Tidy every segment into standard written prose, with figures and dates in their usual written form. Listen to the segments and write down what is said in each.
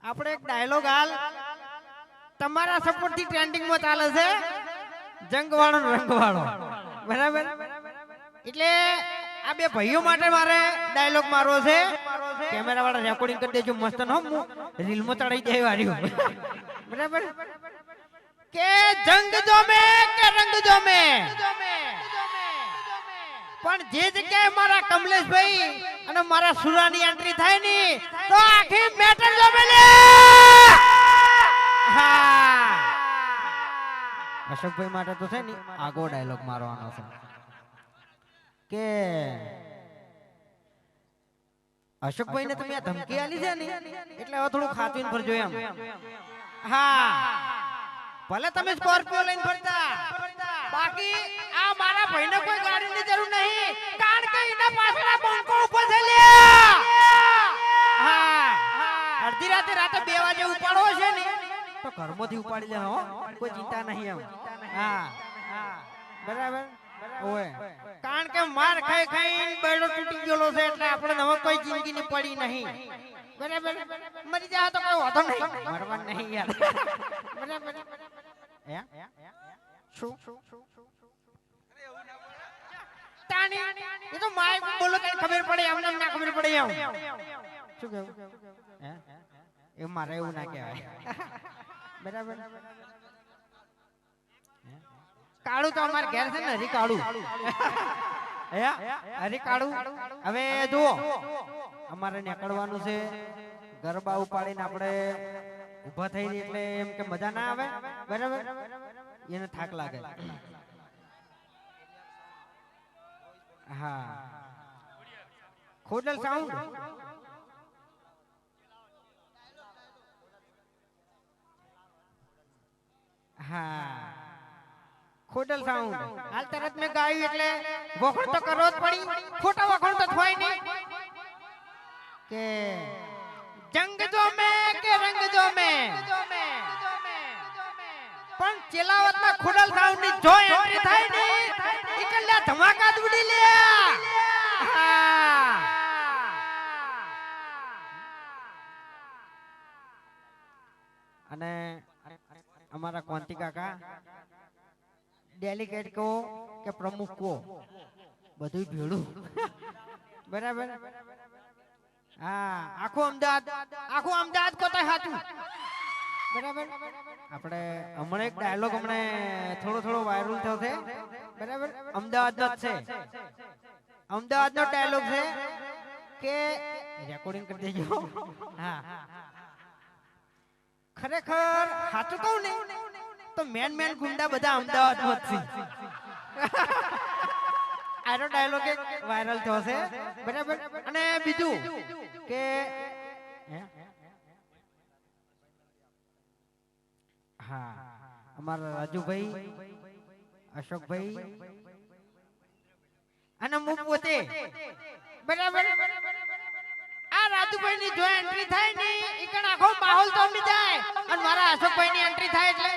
આપણે એક ડાયલોગ હાલ તમારા સપોર્ટ થી ટ્રેન્ડિંગ માં ચાલે છે, જંગ વાળો રંગ વાળો, બરાબર? એટલે આ બે ભાઈઓ માટે મારે ડાયલોગ મારવો છે. કેમેરા વાળા રેકોર્ડિંગ કરી દેજો મસ્ત નો, હું રીલ માં ચડાઈ જાય વાર્યું, બરાબર? કે જંગ જોમે કે રંગ જોમે, પણ જે જગ્યાએ મારા કમલેશભાઈ અને મારા સુરાની એન્ટ્રી થાય ને તો આખી મેટર જોમે લે. હા, અશોકભાઈ માટે તો છે ને આગો ડાયલોગ મારવાનો છે કે અશોકભાઈ ને તમે આ ધમકી આલી છે ને એટલે હવે થોડું ખાતું ફરજો એમ. હા, ભલે તમે સ્કોર્પિયો લઈને ફરતા, બાકી આ મારા ભાઈને કોઈ ગાડીની જરૂર નહીં, કારણ કે એના પાછળ બંકો ઉભો છે લે. હા, અડધી રાતે 2 વાગે ઉપાડવો છે ને તો ઘરમાંથી ઉપાડી લે, હો, કોઈ ચિંતા નહીં એમ. હા, બરાબર. ઓય, કારણ કે માર ખાઈ ખાઈ બેડો તૂટી ગયેલો છે એટલે આપણે હવે કોઈ જિંદગી ની પડી નહીં, બરાબર? મરી જાય તો કોઈ વાંધો નહીં, મરવા નહીં યાર, બરાબર? શું તાણી એ તો માઈક બોલો કે ખબર પડે, એમને ના ખબર પડે એમ. શું કેવું? એ મારે એવું ના કહેવાય, બરાબર? કાળું તો અમાર ઘેર છે ને, હરી કાળું. હરી કાળું. હવે જુઓ, અમારે નીકળવાનું છે, ગરબા ઉપાડીને આપણે ઉભા થઈ રહી એટલે એમ કે મજા ના આવે, બરાબર? એને થાક લાગે. હા, ખોડલ સાઉન્ડ. હા, ખોડલ સાઉન્ડ. હાલ તરત મેં ગાયું એટલે વખણ તો કરવો જ પડી, ખોટા વખણ તો થાય નહીં. કે જંગ જોમે કે રંગ જોમે, પણ ચેલાવતના ખોડલ સાઉન્ડ ની જો એન્ટ્રી થાય ને એટલે ધમાકા ઉડી લે. હા, અને અમારા કોંતી કાકા ડેલિકેટ કો કે પ્રમુખ કો બધું ભેળું, બરાબર? હા, આખું અમદાવાદ કોતા હાથું, બરાબર? આપણે હમણાં એક ડાયલોગ થોડો વાયરલ થયો છે, બરાબર? અમદાવાદનો જ છે, અમદાવાદનો ડાયલોગ છે કે રેકોર્ડિંગ કરી દેજો. હા, ખરેખર સાચું કહું ને તો મેન ગુંડા બધા અમદાવાદમાં જ છે. આનો ડાયલોગ એક વાયરલ થયો છે, બરાબર? અને બીજું કે હા, અમારા રાજુભાઈ, અશોકભાઈ અને હું પોતે, બરાબર? આ રાજુભાઈ ની જો એન્ટ્રી થાય ને એકણ આખો માહોલ તો મી જાય, અને મારા અશોકભાઈ ની એન્ટ્રી થાય એટલે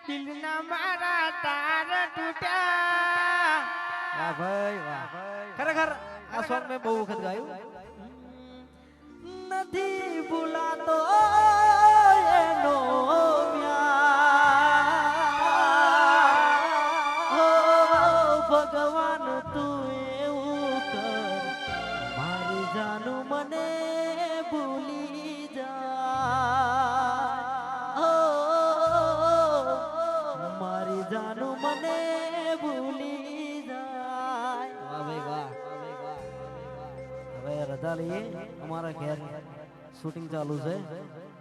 દિલના મારા તાર તૂટ્યા. વાહ ભાઈ વાહ, ખરેખર આ સોંગ મેં બહુ વખત ગાયું. નથી ભૂલાતો એનો ભગવાન તું એવું કર, મારી જાનું મને ભૂલી જા, મારી જાનું મને ભૂલી જાય. વાહ ભાઈ વાહ. હવે રજા લઈએ, અમારા ઘેર શૂટિંગ ચાલુ છે,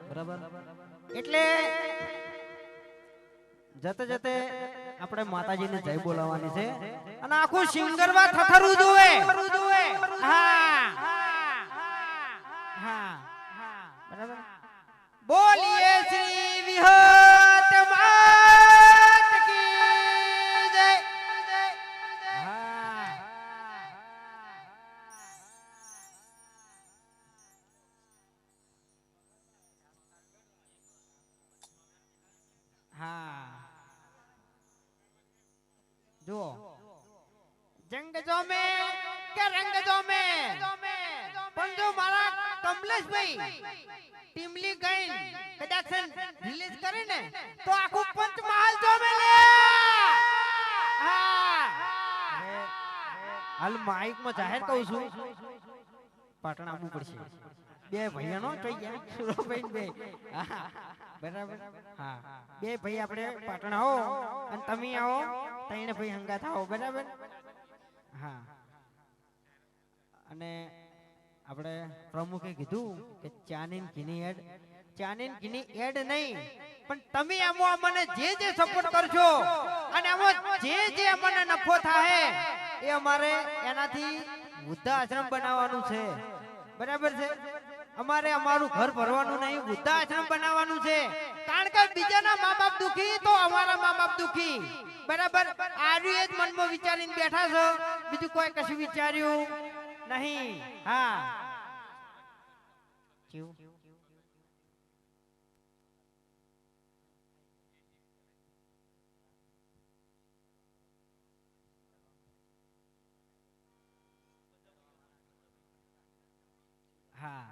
બરાબર? એટલે જતે જતે આપણે માતાજીને જય બોલાવવાની છે, અને આખું સિંગરમાં થથરું જોવે. હા, હા, બરાબર? બોલીએ શ્રી વિહત માત કી જય. હા, હા, જો જંગ જોમે કે રંગ જોમે, પણ જો મારા કમલેશભાઈ ટીમલી ગઈ કદાચ રિલીઝ કરીને તો આખું પંચમહાલ જોમે લે. હા હાલ માઈક માં જાહેર કહું છું પાટણ આવવું પડશે. બે ભાઈઓનો થઈ ગયા સુરોભાઈ બે. હા બરાબર. હા બે ભાઈ આપણે પાટણ આવો અને તમે આવો તઈને ભાઈ હંગાત આવો બરાબર. હા અને આપણે પ્રમુખે કીધું કે ચાની ઘીની એડ ચાની ઘીની એડ નહીં પણ તમે આમાં મને જે જે સપોર્ટ કરશો અને આમાં જે મને નફો થાય એ અમારે એનાથી વૃદ્ધાશ્રમ બનાવવાનું છે બરાબર છે. અમારે અમારું ઘર ભરવાનું નહીં વૃદ્ધાશ્રમ બનાવવાનું છે કારણ કે બીજાના મા બાપ દુખી તો અમારા મા બાપ દુખી બરાબર. આર્યું એ જ મનમાં વિચારીને બેઠા છો બીજું કોઈ કશું વિચાર્યું નહીં. હા હા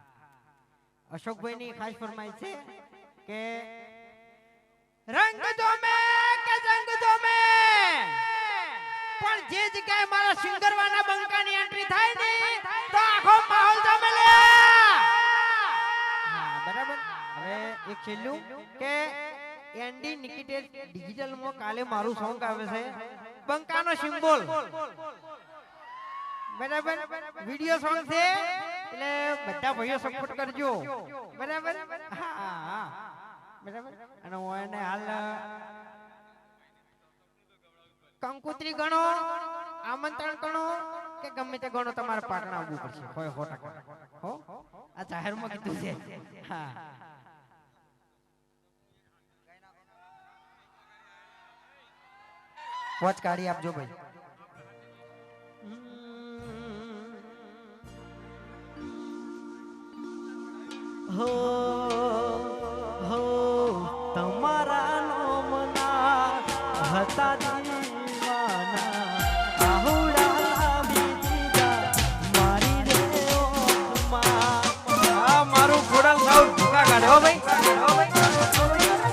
અશોકભાઈ ની ખાસ ફરમાઈશ છે કે રંગ જોમે કે જંગ જોમે પણ જે જગ્યાએ મારા સિંગરવાના બંકાની એન્ટ્રી થાય ને તો આખો માહોલ જોમે લે. હા બરાબર. હવે એક છેલ્લું કે એનડી નિકિટેડ ડિજિટલ માં કાલે મારું સોંગ આવે છે બંકાનો સિમ્બોલ બરાબર. વિડિયો સોંગ છે એટલે બધા ભાઈઓ સપોર્ટ કરજો બરાબર. હા હા બરાબર. અને હું એને હાલ કંકુત્રી ગણો આમંત્રણ ગણો કે ગમે તે ગણો તમારે પાટણ આવવું પડશે હોય 100% હો. આ જાહેરમાં કીધું છે. હા વોચ કાઢી આપજો ભાઈ. હો હો તમારા નોમના હતા દીવાના આહુડા લાવી દીધા મારી રે ઓમાં. આ મારું ખોડલ સાઉન્ડ ભૂકા કાઢે હો ભાઈ.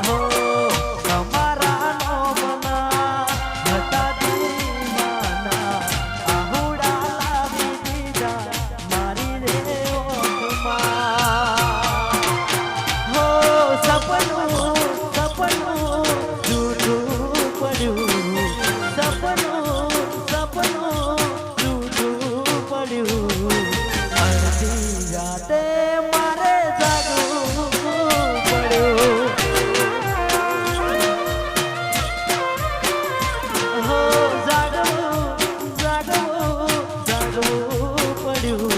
હો તમારા નોમના હતા દીવાના આહુડા લાવી દીધા મારી રે ઓમાં. સપનું જૂઠું પડ્યું અડધી રાતે મારે જાગવું પડ્યું. હો જાગવું પડ્યું.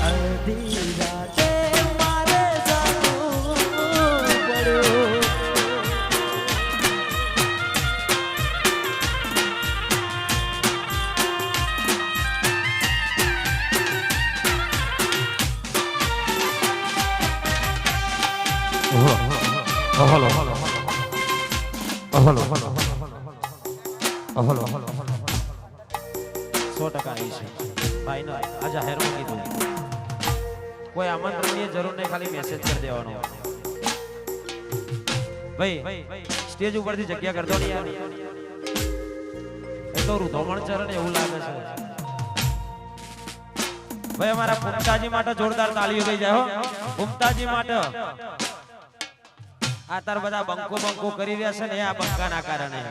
અડધી રાતે મારે જાગવું પડ્યું. હલો હલો હલો 100% આવી છે ભાઈ નો આ જાહેરમાં કીધું કોઈ આમંત્રણની જરૂર નહીં ખાલી મેસેજ કરી દેવાનો ભાઈ. સ્ટેજ ઉપરથી જગ્યા કરતો નહીં યાર એ તો રુધોમણ ચરણ એવું લાગે છે ભાઈ. અમારા પુમતાજી માટે જોરદાર તાળીઓ થઈ જાય હો. પુમતાજી માટે આ તાર બધા બંકો કરી રહ્યા છે ને આ બંકાના કારણે.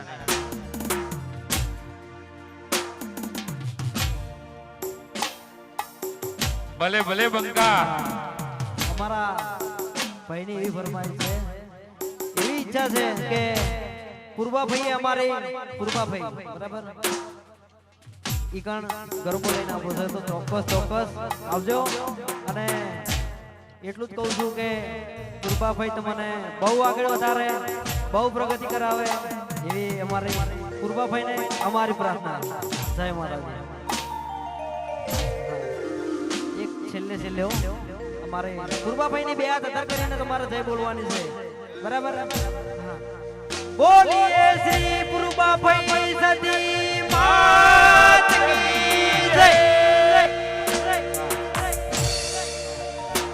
ભલે ભલે બંકા. અમારા ભાઈની એવી ફરમાઈશ છે એવી ઈચ્છા છે કે પૂર્વાભાઈ અમારે પૂર્વાભાઈ બરાબર ઈકણ ગરબો લઈને આપો છે તો ચોક્કસ આવજો. અને એટલું જ કહું છું કે પૂર્વાભાઈ તમને બહુ આગળ વધારે બહુ પ્રગતિ કરાવે એવી અમારી પૂર્વાભાઈને અમારી પ્રાર્થના. જય મહારાજ. એક છેલ્લે અમારે પૂર્વાભાઈની બે હાથ અધર કરીને તમારે જય બોલવાની છે બરાબર. બોલીએ શ્રી પૂર્વાભાઈ સતી માત કી જય.